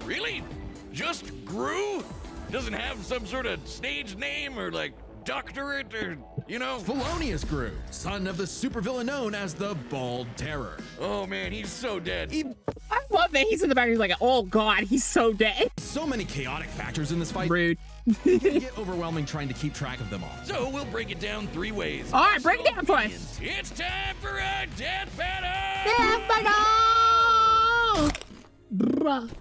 Really? Just Gru? Doesn't have some sort of stage name or like doctorate or, you know? Felonious Gru, son of the supervillain known as the Bald Terror. Oh man, he's so dead. I love that he's in the back. He's like, oh god, he's so dead. So many chaotic factors in this fight. Rude. It can get overwhelming trying to keep track of them all. So we'll break it down 3 ways. All right, break it down for us. It's time for a death battle! Death battle! Bruh.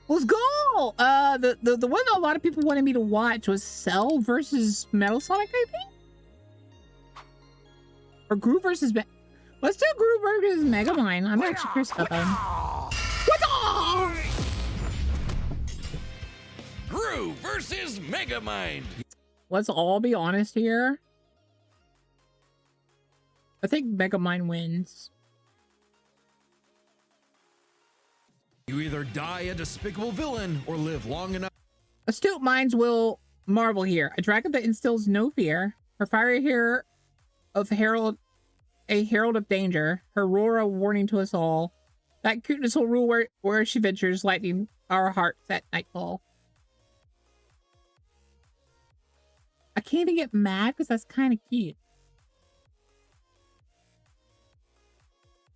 Let's go! The one that a lot of people wanted me to watch was Cell versus Metal Sonic, I think? Or Gru versus... Let's do Gru versus Megamind. I'm actually curious about that. What the... Gru versus Megamind. Let's all be honest here. I think Megamind wins. You either die a despicable villain or live long enough. Astute minds will marvel here. A dragon that instills no fear. Her fiery hair of herald, a herald of danger. Her roar a warning to us all. That cuteness will rule where she ventures, lightening our hearts at nightfall. I can't even get mad because that's kind of cute.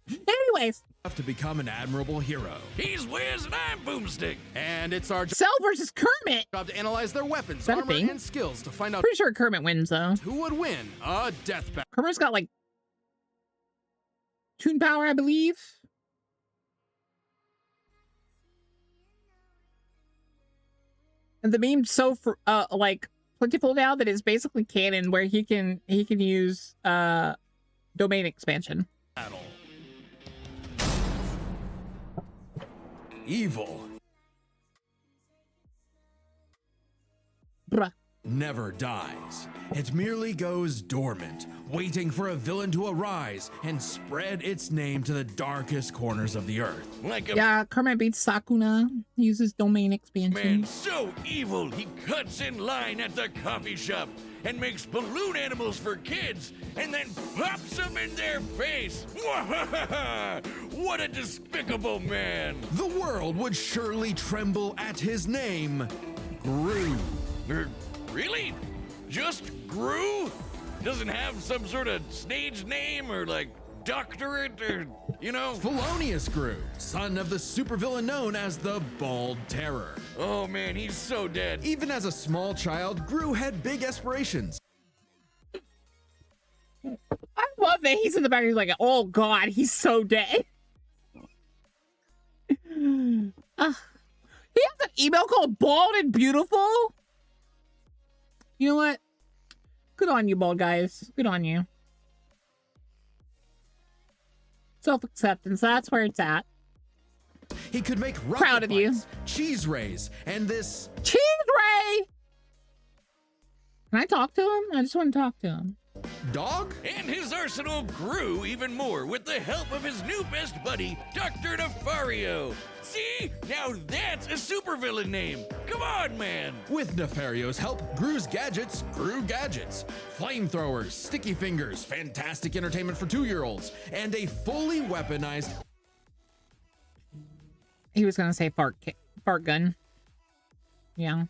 Anyways. To become an admirable hero. He's Wiz and I'm Boomstick. And it's our Cell versus Kermit. job to analyze their weapons, That a armor, thing? and skills to find out Pretty sure Kermit wins though. who would win a death battle. Kermit's got like Toon Power, I believe. And the meme's so like plentiful now that it's basically canon where he can use domain expansion. Battle. Evil Bruh. never dies. It merely goes dormant, waiting for a villain to arise and spread its name to the darkest corners of the earth. Like a Yeah, Kermit beats Sakuna. He uses domain expansion. man so evil, he cuts in line at the coffee shop and makes balloon animals for kids and then pops them in their face. What a despicable man. The world would surely tremble at his name, Gru. Really? Just Gru? Doesn't have some sort of stage name or like doctorate or, you know? Felonious Gru, son of the supervillain known as the Bald Terror. Oh man, he's so dead. Even as a small child, Gru had big aspirations. I love that he's in the back. He's like, oh god, he's so dead. He has an email called Bald and Beautiful. You know what? Good on you, bald guys. Good on you. Self-acceptance, that's where it's at. He could make rocket Proud of you. bites, cheese rays, and this Cheese Ray! Can I talk to him? I just want to talk to him. dog? And his arsenal grew even more with the help of his new best buddy, Dr. Nefario. See? Now that's a supervillain name. Come on, man. With Nefario's help, Gru's gadgets grew gadgets. Flamethrowers, sticky fingers, fantastic entertainment for 2-year-olds, and a fully weaponized... He was gonna say fart gun. Yeah.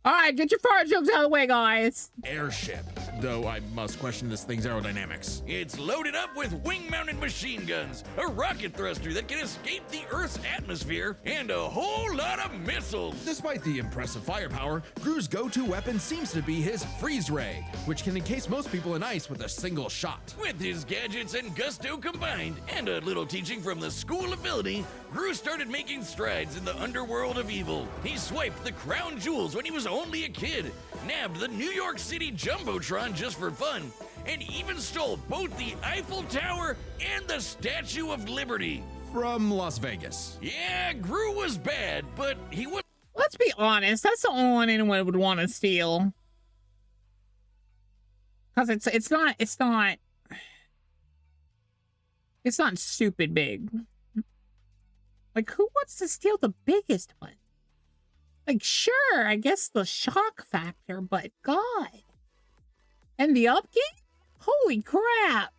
All right, get your fart jokes out of the way, guys. airship, though I must question this thing's aerodynamics. It's loaded up with wing-mounted machine guns, a rocket thruster that can escape the Earth's atmosphere, and a whole lot of missiles. Despite the impressive firepower, Gru's go-to weapon seems to be his freeze ray, which can encase most people in ice with a single shot. With his gadgets and gusto combined, and a little teaching from the School of Villainy, Gru started making strides in the underworld of evil. He swiped the crown jewels when he was only a kid, nabbed the New York City Jumbotron just for fun, and even stole both the Eiffel Tower and the Statue of Liberty. From Las Vegas. Yeah, Gru was bad, but he was... Let's be honest, that's the only one anyone would want to steal. Cause it's not stupid big. Like, who wants to steal the biggest one? Like, sure, I guess the shock factor, but God. And the upkeep? Holy crap.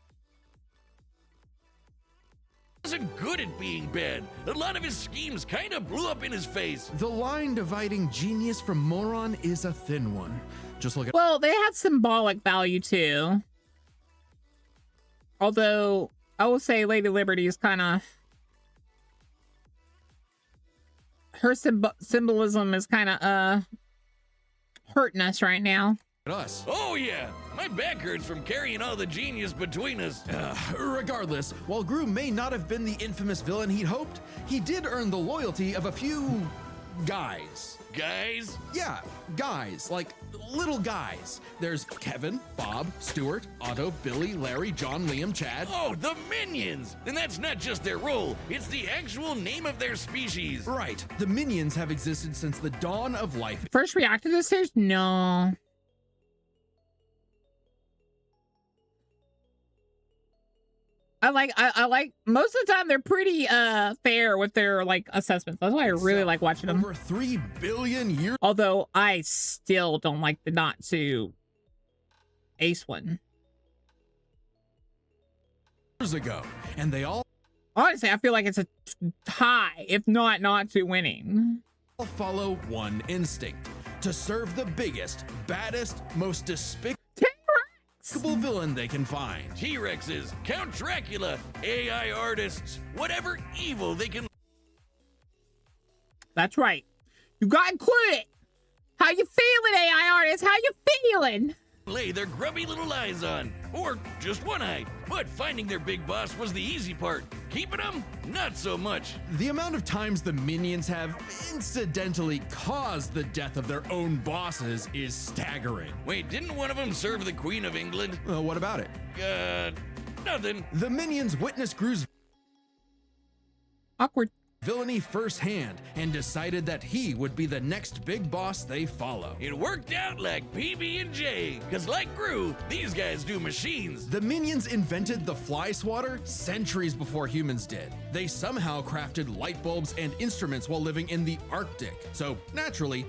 wasn't good at being bad. A lot of his schemes kind of blew up in his face. The line dividing genius from moron is a thin one. Just look at Well, they had symbolic value too. Although I will say Lady Liberty is kind of, her symbolism is kind of hurting us right now. us. Oh yeah, my back hurts from carrying all the genius between us. Regardless, while Gru may not have been the infamous villain he'd hoped, he did earn the loyalty of a few guys. Guys? Yeah, guys, like little guys. There's Kevin, Bob, Stuart, Otto, Billy, Larry, John, Liam, Chad. Oh, the Minions! And that's not just their role, it's the actual name of their species. Right, the Minions have existed since the dawn of life. First reacted to this series? No. I like most of the time they're pretty fair with their like assessments. That's why I really like watching them. Over 3 billion years Although I still don't like the Natsu Ace one. ago, and they all Honestly, I feel like it's a tie, if not Natsu winning. follow one instinct: to serve the biggest, baddest, most despicable villain they can find. T-Rexes, Count Dracula, AI artists, whatever evil they can That's right. You got included. How you feeling, AI artist? How you feeling? lay their grubby little eyes on. Or just one eye. But finding their big boss was the easy part. Keeping them, not so much. The amount of times the Minions have incidentally caused the death of their own bosses is staggering. Wait, didn't one of them serve the Queen of England? What about it? Nothing. The Minions witnessed Gru's Awkward. villainy firsthand and decided that he would be the next big boss they follow. It worked out like PB&J, cause like Gru, these guys do machines. The Minions invented the fly swatter centuries before humans did. They somehow crafted light bulbs and instruments while living in the Arctic. So naturally,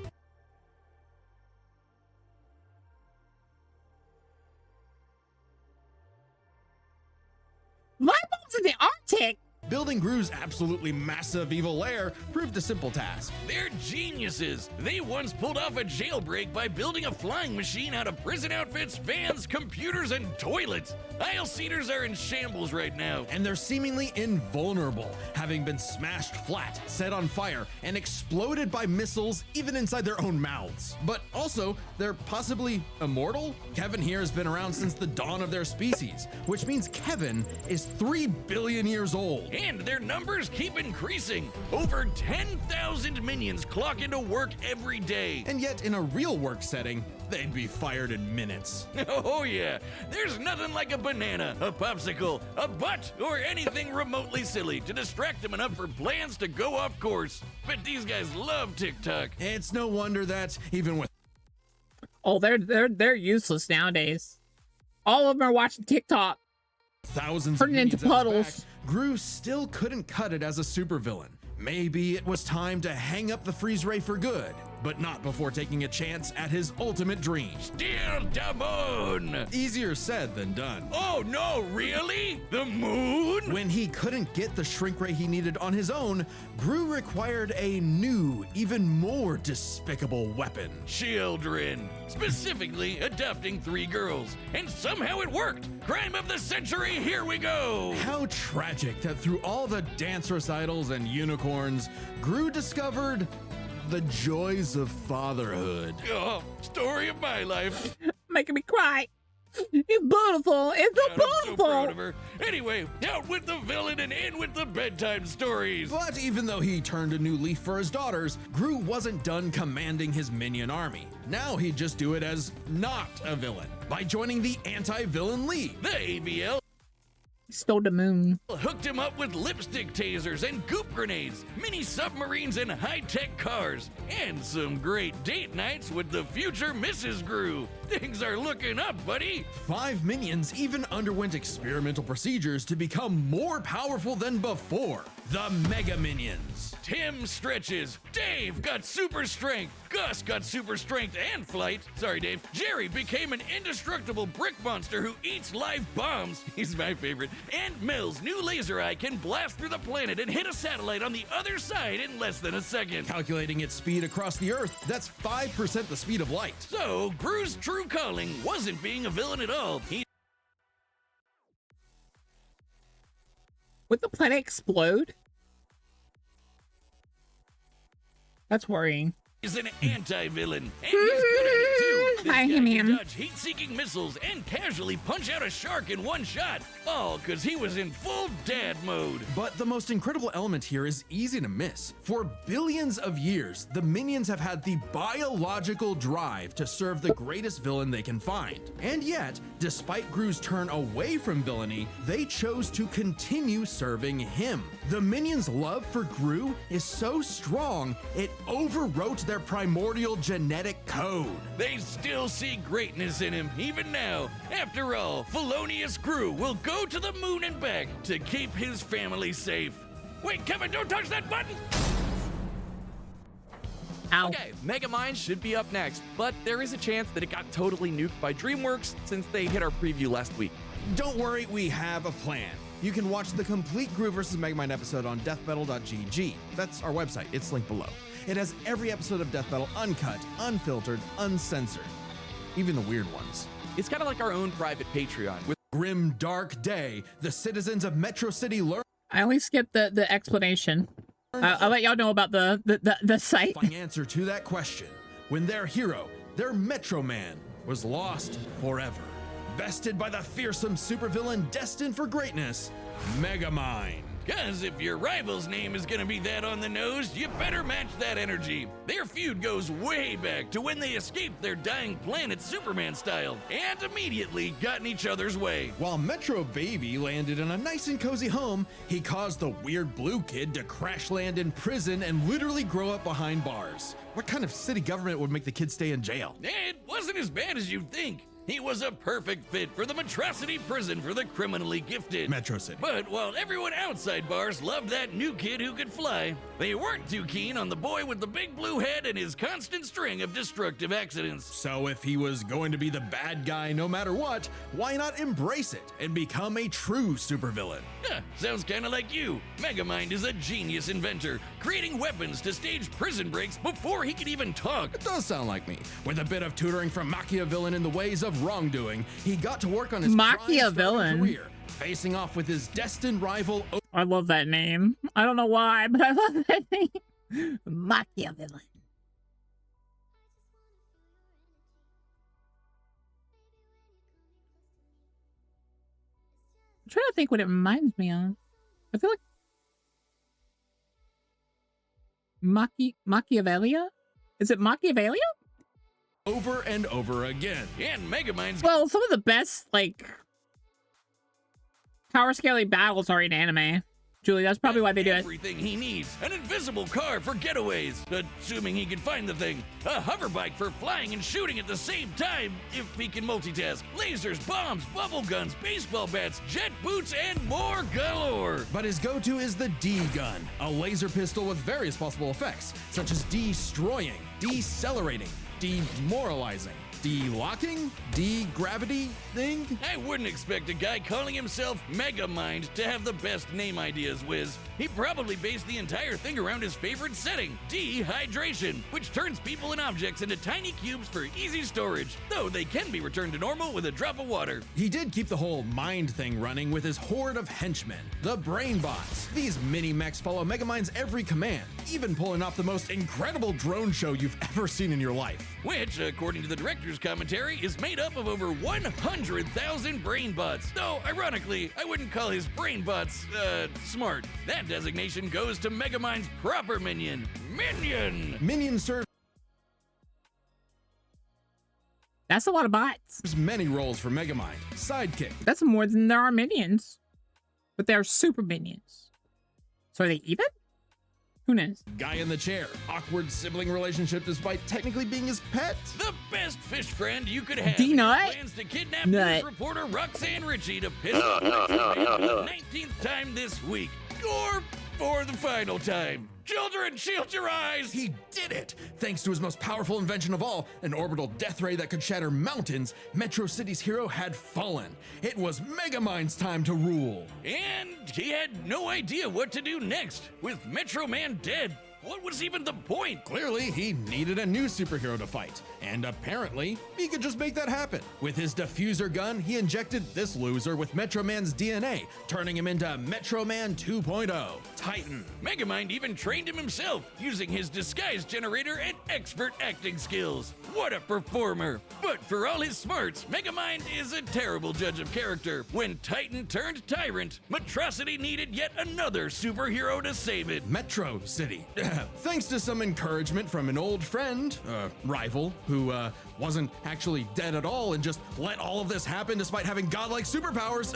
Light bulbs in the Arctic? building Gru's absolutely massive evil lair proved a simple task. They're geniuses. They once pulled off a jailbreak by building a flying machine out of prison outfits, vans, computers, and toilets. Aisle seaters are in shambles right now. And they're seemingly invulnerable, having been smashed flat, set on fire, and exploded by missiles even inside their own mouths. But also, they're possibly immortal? Kevin here has been around since the dawn of their species, which means Kevin is 3 billion years old. And their numbers keep increasing. Over 10,000 minions clock into work every day. And yet, in a real work setting, they'd be fired in minutes. Oh yeah, there's nothing like a banana, a popsicle, a butt, or anything remotely silly to distract them enough for plans to go off course. But these guys love TikTok. It's no wonder that, even with Oh, they're useless nowadays. All of them are watching TikTok. thousands Turning of into minions at his puddles. back, Gru still couldn't cut it as a supervillain. Maybe it was time to hang up the freeze ray for good, but not before taking a chance at his ultimate dream. Still the moon. Easier said than done. Oh no, really? The moon? When he couldn't get the shrink ray he needed on his own, Gru required a new, even more despicable weapon. Children. Specifically adopting 3 girls. And somehow it worked. Crime of the century, here we go. How tragic that through all the dance recitals and unicorns, Gru discovered the joys of fatherhood. Oh, story of my life. Making me cry. It's beautiful. It's so God, I'm so beautiful. proud of her. Anyway, out with the villain and in with the bedtime stories. But even though he turned a new leaf for his daughters, Gru wasn't done commanding his minion army. Now he'd just do it as not a villain, by joining the Anti-Villain League. The AVL Stole the moon. hooked him up with lipstick tasers and goop grenades, mini submarines and high-tech cars, and some great date nights with the future Mrs. Gru. Things are looking up, buddy. 5 minions even underwent experimental procedures to become more powerful than before. the Mega Minions. Tim stretches. Dave got super strength. Gus got super strength and flight. Sorry, Dave. Jerry became an indestructible brick monster who eats live bombs. He's my favorite. And Mel's new laser eye can blast through the planet and hit a satellite on the other side in less than a second. Calculating its speed across the Earth, that's 5% the speed of light. So, Gru's true calling wasn't being a villain at all. Would the planet explode? That's worrying. He's an anti-villain, and he's good at it too. This I guy am can him. dodge heat-seeking missiles and casually punch out a shark in one shot. All because he was in full dad mode. But the most incredible element here is easy to miss. For billions of years, the minions have had the biological drive to serve the greatest villain they can find. And yet, despite Gru's turn away from villainy, they chose to continue serving him. The minions' love for Gru is so strong, it overwrote their primordial genetic code. They still see greatness in him, even now. After all, Felonious Gru will go to the moon and back to keep his family safe. Wait, Kevin, don't touch that button! Ow. Okay, Megamind should be up next, but there is a chance that it got totally nuked by DreamWorks since they hit our preview last week. Don't worry, we have a plan. You can watch the complete Gru vs. Megamind episode on deathbattle.gg. That's our website, it's linked below. It has every episode of Death Battle uncut, unfiltered, uncensored. Even the weird ones. It's kind of like our own private Patreon with Grim Dark Day, the citizens of Metro City learn I only skipped the explanation. I'll let y'all know about the site. the answer to that question when their hero, their Metro Man, was lost forever. Bested by the fearsome supervillain destined for greatness, Megamind. Cause if your rival's name is gonna be that on the nose, you better match that energy. Their feud goes way back to when they escaped their dying planet Superman style, and immediately got in each other's way. While Metro Baby landed in a nice and cozy home, he caused the weird blue kid to crash land in prison and literally grow up behind bars. What kind of city government would make the kid stay in jail? It wasn't as bad as you'd think. He was a perfect fit for the Metrocity prison for the criminally gifted. Metro City. But while everyone outside bars loved that new kid who could fly, they weren't too keen on the boy with the big blue head and his constant string of destructive accidents. So if he was going to be the bad guy no matter what, why not embrace it and become a true supervillain? Huh, sounds kinda like you. Megamind is a genius inventor, creating weapons to stage prison breaks before he could even talk. It does sound like me. With a bit of tutoring from Machiavellian in the ways of wrongdoing, he got to work on his Machiavellian crime-starting career, facing off with his destined rival. I love that name. I don't know why, but I love that name. Machiavellian. I'm trying to think what it reminds me of. I feel like Machiavellia? Is it Machiavellia? Over and over again. And Megamind's Well, some of the best, like, power scaling battles are in anime. Julie, that's probably why they do it. everything he needs. An invisible car for getaways, assuming he can find the thing. A hover bike for flying and shooting at the same time, if he can multitask. Lasers, bombs, bubble guns, baseball bats, jet boots, and more galore. But his go-to is the D-gun, a laser pistol with various possible effects, such as destroying, decelerating, demoralizing, de-locking, de-gravity thing. I wouldn't expect a guy calling himself Megamind to have the best name ideas, Wiz. He probably based the entire thing around his favorite setting, dehydration, which turns people and objects into tiny cubes for easy storage, though they can be returned to normal with a drop of water. He did keep the whole mind thing running with his horde of henchmen, the Brainbots. These mini-mechs follow Megamind's every command, even pulling off the most incredible drone show you've ever seen in your life. Which, according to the director's commentary, is made up of over 100,000 brainbots. Though, ironically, I wouldn't call his brainbots, smart. That designation goes to Megamind's proper minion, Minion! Minion serves That's a lot of bots. many roles for Megamind. Sidekick, That's more than there are minions. But they're super minions. So are they even? Who knows? guy in the chair, awkward sibling relationship despite technically being his pet. The best fish friend you could have. D-Nut? Plans to kidnap Nut. news reporter Roxanne Ritchie to piss off the 19th time this week. Or For the final time. Children, shield your eyes! He did it! Thanks to his most powerful invention of all, an orbital death ray that could shatter mountains, Metro City's hero had fallen. It was Megamind's time to rule. And he had no idea what to do next. With Metro Man dead, what was even the point? Clearly, he needed a new superhero to fight, and apparently, he could just make that happen. With his diffuser gun, he injected this loser with Metro Man's DNA, turning him into Metro Man 2.0, Titan. Megamind even trained him himself, using his disguise generator and expert acting skills. What a performer! But for all his smarts, Megamind is a terrible judge of character. When Titan turned tyrant, Metrocity needed yet another superhero to save it. Metro City. Thanks to some encouragement from an old friend, rival, who wasn't actually dead at all and just let all of this happen despite having godlike superpowers.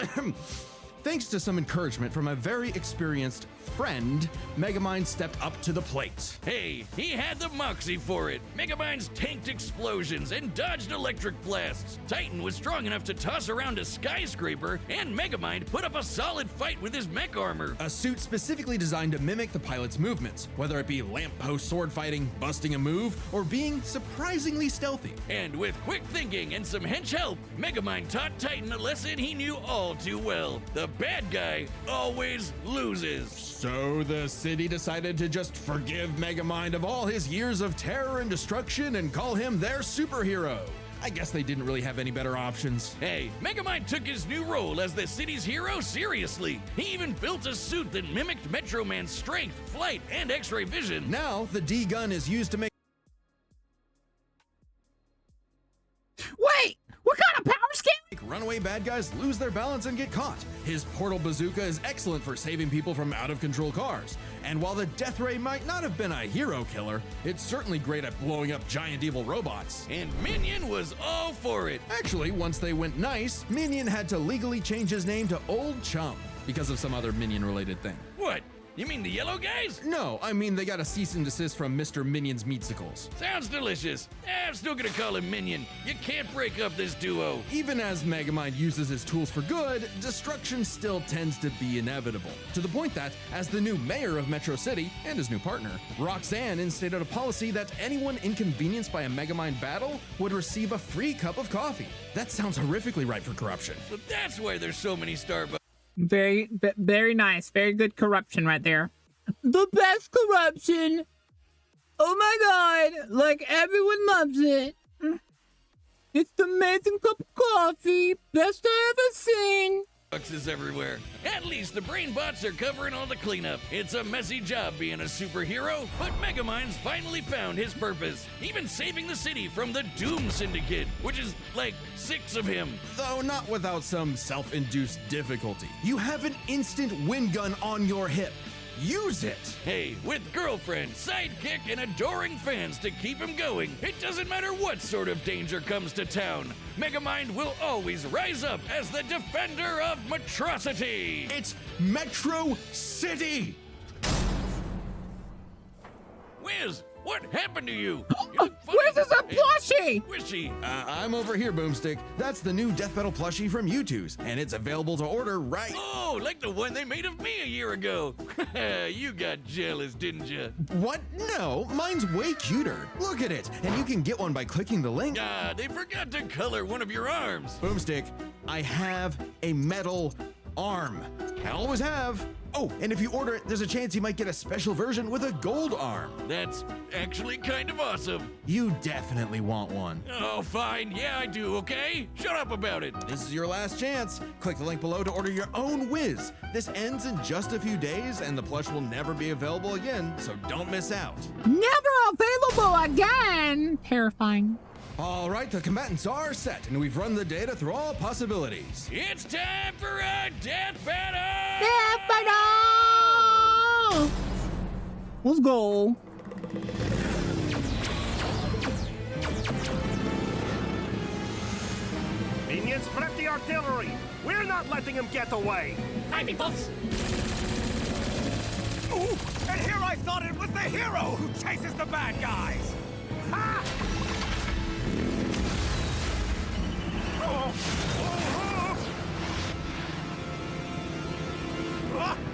Thanks to some encouragement from a very experienced friend, Megamind stepped up to the plate. Hey, he had the moxie for it. Megamind's tanked explosions and dodged electric blasts. Titan was strong enough to toss around a skyscraper, and Megamind put up a solid fight with his mech armor. A suit specifically designed to mimic the pilot's movements, whether it be lamppost sword fighting, busting a move, or being surprisingly stealthy. And with quick thinking and some hench help, Megamind taught Titan a lesson he knew all too well. The bad guy always loses. So the city decided to just forgive Megamind of all his years of terror and destruction and call him their superhero. I guess they didn't really have any better options. Hey, Megamind took his new role as the city's hero seriously. He even built a suit that mimicked Metro Man's strength, flight, and X-ray vision. Now the D-gun is used to make Wait! What kind of power scheme? runaway bad guys lose their balance and get caught. His portal bazooka is excellent for saving people from out-of-control cars. And while the Death Ray might not have been a hero killer, it's certainly great at blowing up giant evil robots. And Minion was all for it. Actually, once they went nice, Minion had to legally change his name to Old Chum because of some other Minion-related thing. What? You mean the yellow guys? No, I mean they got a cease and desist from Mr. Minion's Meatsicles. Sounds delicious. I'm still gonna call him Minion. You can't break up this duo. Even as Megamind uses his tools for good, destruction still tends to be inevitable. To the point that, as the new mayor of Metro City and his new partner, Roxanne instated a policy that anyone inconvenienced by a Megamind battle would receive a free cup of coffee. That sounds horrifically ripe for corruption. So that's why there's so many Starbucks. Very nice. Very good corruption right there. The best corruption. Oh my god. Like everyone loves it. It's the amazing cup of coffee. Best I ever seen. Is everywhere. At least the brain bots are covering all the cleanup. It's a messy job being a superhero, but Megamind's finally found his purpose, even saving the city from the Doom Syndicate, which is like 6 of him. Though not without some self-induced difficulty. You have an instant wind gun on your hip. Use it! Hey, with girlfriend, sidekick, and adoring fans to keep him going, it doesn't matter what sort of danger comes to town. Megamind will always rise up as the defender of Metrocity! It's Metro City! Wiz, what happened to you? Where's this a plushie? Squishy. I'm over here, Boomstick. That's the new Death Metal plushie from U2's, and it's available to order right... Oh, like the one they made of me a year ago. You got jealous, didn't you? What? No, mine's way cuter. Look at it, and you can get one by clicking the link. Ah, they forgot to color one of your arms. Boomstick, I have a metal arm. I always have. Oh, and if you order it, there's a chance you might get a special version with a gold arm. That's actually kind of awesome. You definitely want one. Oh, fine. Yeah, I do, okay? Shut up about it. This is your last chance. Click the link below to order your own Wiz. This ends in just a few days, and the plush will never be available again, so don't miss out. Never available again. Terrifying. All right, the combatants are set, and we've run the data through all possibilities. It's time for a death battle! Death battle! Let's go. Minions, prep the artillery! We're not letting him get away! Hi, peoples! Ooh, and here I thought it was the hero who chases the bad guys! Ha! Oh. Oh. Oh. 「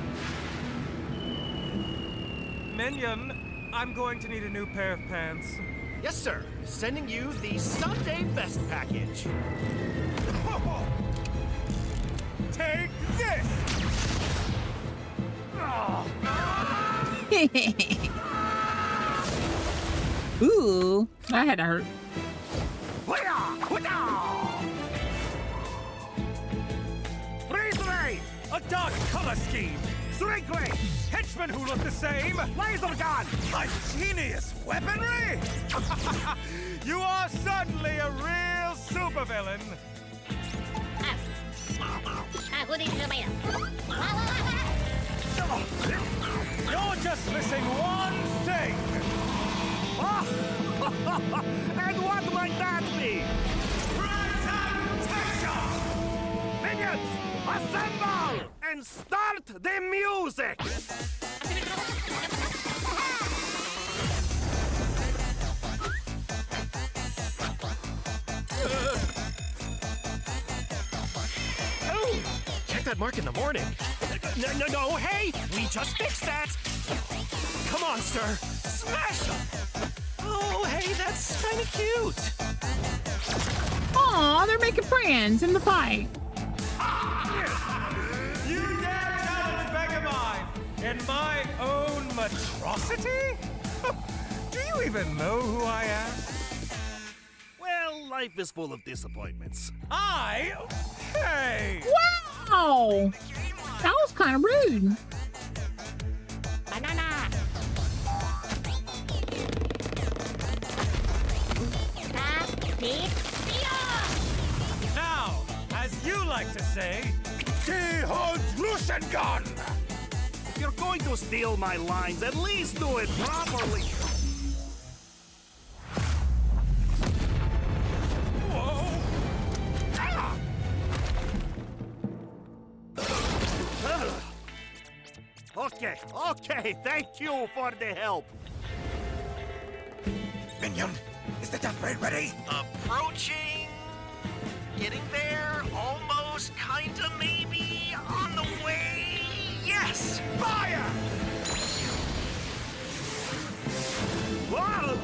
Minion, I'm going to need a new pair of pants. Yes, sir. Sending you the Sunday Best package. Take this! Ooh, that had to hurt. Freeze ray! A dark color scheme! Shrink ray! Henchmen who look the same! Laser gun! Ingenious weaponry! You are suddenly a real supervillain! You're just missing one thing! And what might that be? Presentation! Minions, assemble and start the music! Oh, check that mark in the morning. No, hey, we just fixed that. Come on, sir, smash them. Oh, hey, that's kind of cute. Aw, they're making friends in the fight. You dare challenge Megamind in my own monstrosity? Do you even know who I am? Well, life is full of disappointments. Hey! Wow, that was kind of rude. Now, as you like to say, Gun! If you're going to steal my lines, at least do it properly. Whoa! Okay, thank you for the help. Minion, is the death ray ready? Approaching. Getting there. Almost. Kinda. Maybe. On the way. Yes. Fire! Whoa!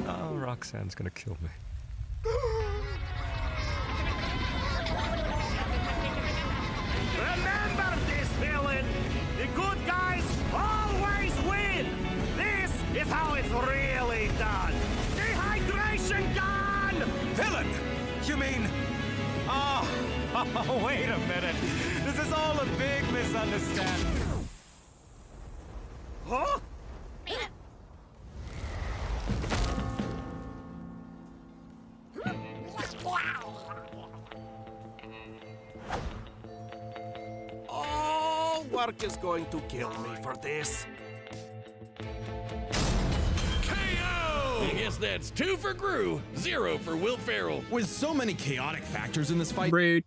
Oh, Roxanne's gonna kill me. Remember this, villain! The good guys always win! This is how it's really done! Dehydration gun! Villain! You mean... Oh, wait a minute. This is all a big misunderstanding. Huh? Oh, work is going to kill me for this. I guess that's 2 for Gru, 0 for Will Ferrell. With so many chaotic factors in this fight, Rude.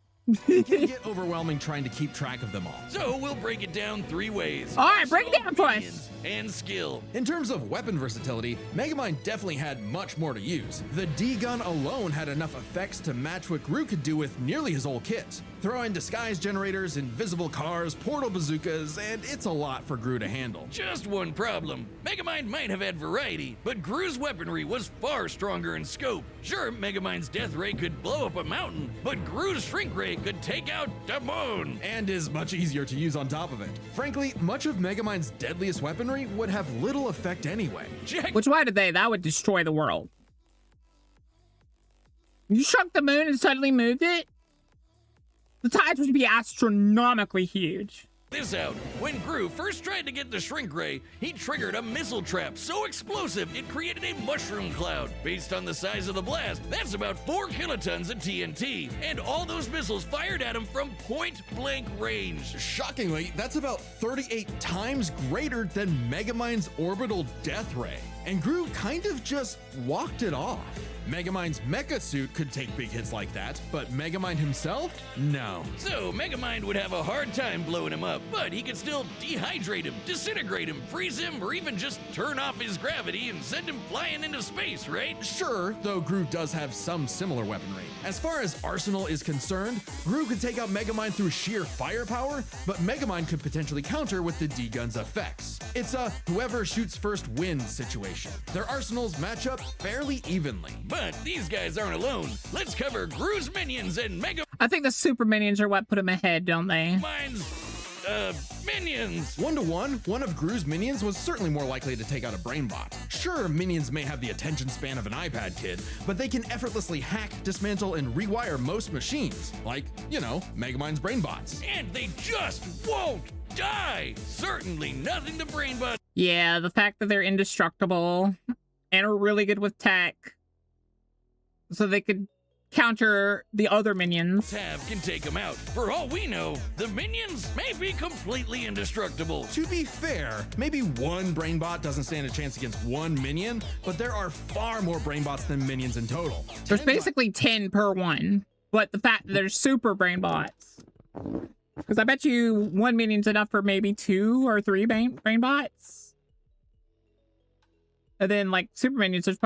it can get overwhelming trying to keep track of them all. So we'll break it down 3 ways. All right, break it down for us. Obedience and skill. In terms of weapon versatility, Megamind definitely had much more to use. The D-gun alone had enough effects to match what Gru could do with nearly his whole kit. Throw in disguise generators, invisible cars, portal bazookas, and it's a lot for Gru to handle. Just one problem. Megamind might have had variety, but Gru's weaponry was far stronger in scope. Sure, Megamind's death ray could blow up a mountain, but Gru's shrink ray could take out the moon. And is much easier to use on top of it. Frankly, much of Megamind's deadliest weaponry would have little effect anyway. Check. Which, why did they? That would destroy the world. You shrunk the moon and suddenly moved it? The tides would be astronomically huge. This out. When Gru first tried to get the shrink ray, he triggered a missile trap so explosive it created a mushroom cloud. Based on the size of the blast, that's about 4 kilotons of TNT, and all those missiles fired at him from point-blank range. Shockingly, that's about 38 times greater than Megamind's orbital death ray. and Gru kind of just walked it off. Megamind's mecha suit could take big hits like that, but Megamind himself? No. So Megamind would have a hard time blowing him up, but he could still dehydrate him, disintegrate him, freeze him, or even just turn off his gravity and send him flying into space, right? Sure, though Gru does have some similar weaponry. As far as arsenal is concerned, Gru could take out Megamind through sheer firepower, but Megamind could potentially counter with the D-Gun's effects. It's a whoever shoots first wins situation. Their arsenals match up fairly evenly. But these guys aren't alone. Let's cover Gru's minions and I think the super minions are what put him ahead, don't they? Megamind's minions. 1-to-1, one of Gru's minions was certainly more likely to take out a brainbot. Sure, minions may have the attention span of an iPad kid, but they can effortlessly hack, dismantle, and rewire most machines, like, you know, Megamind's brainbots. And they just won't die. Certainly nothing to brainbot Yeah, the fact that they're indestructible and are really good with tech, so they could counter the other minions. can take them out. For all we know, the minions may be completely indestructible. To be fair, maybe one brainbot doesn't stand a chance against one minion, but there are far more brainbots than minions in total. There's basically 10 per one, but the fact that there's super brainbots. Because I bet you one minion's enough for maybe 2 or 3 brainbots. And then, like, super minions is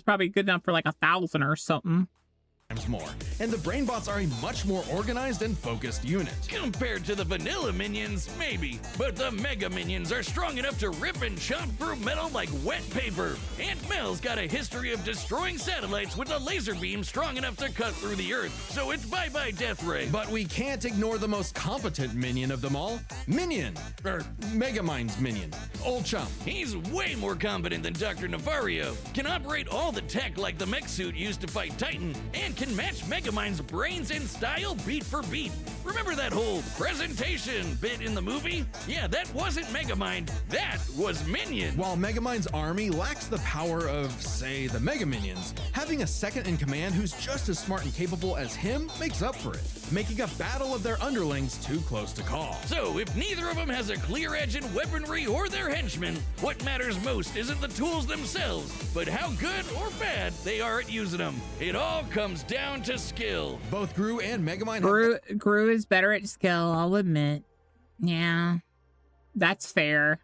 probably good enough for, like, 1,000 or something. Times more, and the brainbots are a much more organized and focused unit. Compared to the vanilla minions, maybe. But the mega minions are strong enough to rip and chomp through metal like wet paper. Aunt Mel's got a history of destroying satellites with a laser beam strong enough to cut through the Earth. So it's bye-bye Death Ray. But we can't ignore the most competent minion of them all, Minion, or Megamind's minion, Old Chum. He's way more competent than Dr. Navario, can operate all the tech like the mech suit used to fight Titan, and can match Megamind's brains and style beat for beat. Remember that whole presentation bit in the movie? Yeah, that wasn't Megamind, that was Minion. While Megamind's army lacks the power of, say, the Mega Minions, having a second in command who's just as smart and capable as him makes up for it, making a battle of their underlings too close to call. So if neither of them has a clear edge in weaponry or their henchmen, what matters most isn't the tools themselves, but how good or bad they are at using them. It all comes down to skill. Both Gru and Megamind Gru is better at skill, I'll admit. Yeah, that's fair.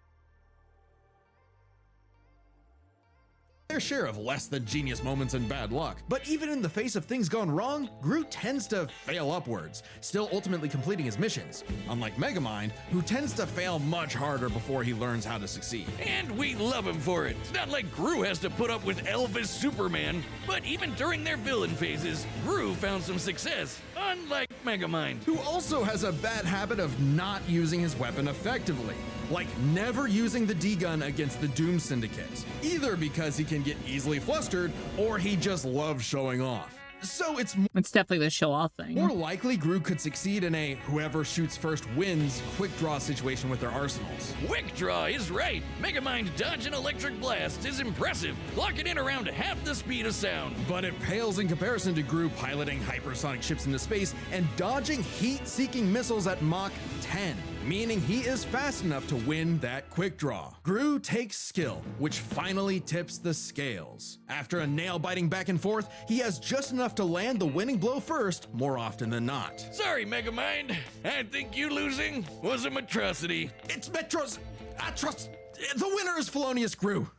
their share of less than genius moments and bad luck. But even in the face of things gone wrong, Gru tends to fail upwards, still ultimately completing his missions, unlike Megamind, who tends to fail much harder before he learns how to succeed. And we love him for it. It's not like Gru has to put up with Elvis Superman, but even during their villain phases, Gru found some success, unlike Megamind. Who also has a bad habit of not using his weapon effectively, like never using the D-gun against the Doom Syndicate, either because he can get easily flustered or he just loves showing off. So it's definitely the show-off thing. More likely Gru could succeed in a whoever shoots first wins quick draw situation with their arsenals. Quick draw is right. Megamind dodging electric blast is impressive, clocking in around half the speed of sound. But it pales in comparison to Gru piloting hypersonic ships into space and dodging heat-seeking missiles at Mach 10, meaning he is fast enough to win that quick draw. Gru takes skill, which finally tips the scales. After a nail-biting back and forth, he has just enough to land the winning blow first, more often than not. Sorry, Megamind. I think you losing was a atrocity. It's Metro's Atros. The winner is Felonious Gru.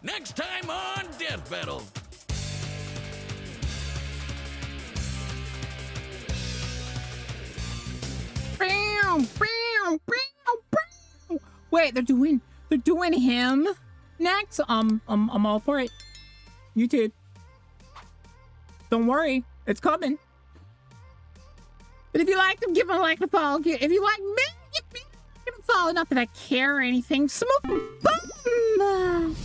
Next time on Death Battle. Wait, they're doing him next. I'm all for it. You too. Don't worry, it's coming. But if you like him, give him a like and follow. If you like me, give him a follow. Not that I care or anything. Smoke. Boom.